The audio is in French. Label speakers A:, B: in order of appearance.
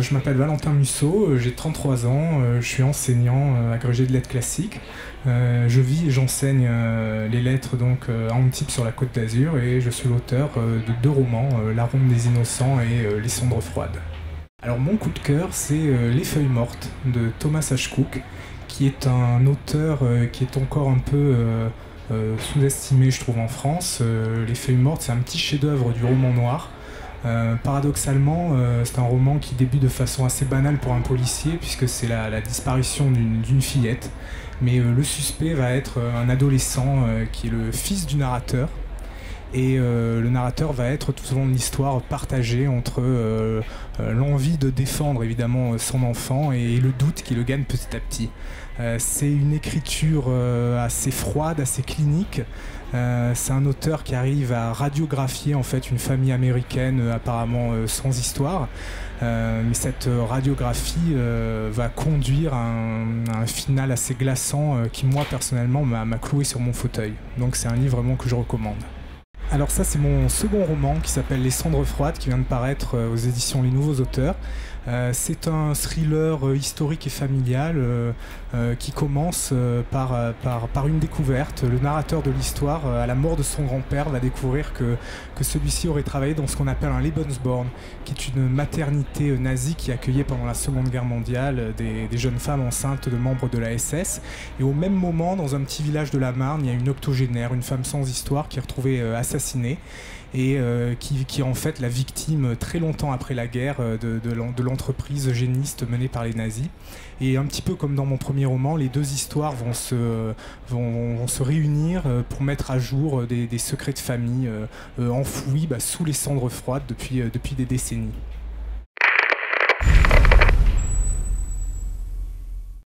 A: Je m'appelle Valentin Musso, j'ai 33 ans, je suis enseignant agrégé de lettres classiques. Je vis et j'enseigne les lettres donc, à Antibes sur la Côte d'Azur et je suis l'auteur de 2 romans, La Ronde des Innocents et Les Cendres Froides. Alors mon coup de cœur c'est Les Feuilles Mortes de Thomas H. Cook, qui est un auteur qui est encore un peu sous-estimé je trouve en France. Les Feuilles Mortes c'est un petit chef-d'œuvre du roman noir. Paradoxalement, c'est un roman qui débute de façon assez banale pour un policier, puisque c'est la disparition d'une fillette. Mais le suspect va être un adolescent qui est le fils du narrateur. Et le narrateur va être tout au long de l'histoire partagé entre l'envie de défendre évidemment son enfant et le doute qui le gagne petit à petit. C'est une écriture assez froide, assez clinique. C'est un auteur qui arrive à radiographier en fait une famille américaine apparemment sans histoire. Mais cette radiographie va conduire à un final assez glaçant qui moi personnellement m'a cloué sur mon fauteuil. Donc c'est un livre vraiment que je recommande. Alors ça c'est mon second roman qui s'appelle Les Cendres Froides, qui vient de paraître aux éditions Les Nouveaux Auteurs. C'est un thriller historique et familial qui commence par une découverte. Le narrateur de l'histoire, à la mort de son grand-père, va découvrir que celui-ci aurait travaillé dans ce qu'on appelle un Lebensborn, qui est une maternité nazie qui accueillait pendant la Seconde Guerre mondiale des jeunes femmes enceintes de membres de la SS. Et au même moment, dans un petit village de la Marne, il y a une octogénaire, une femme sans histoire, qui est retrouvée assassinée et qui est en fait la victime très longtemps après la guerre de l'entreprise eugéniste menée par les nazis. Et un petit peu comme dans mon premier roman, les deux histoires vont se réunir pour mettre à jour des secrets de famille enfouis sous les cendres froides depuis des décennies.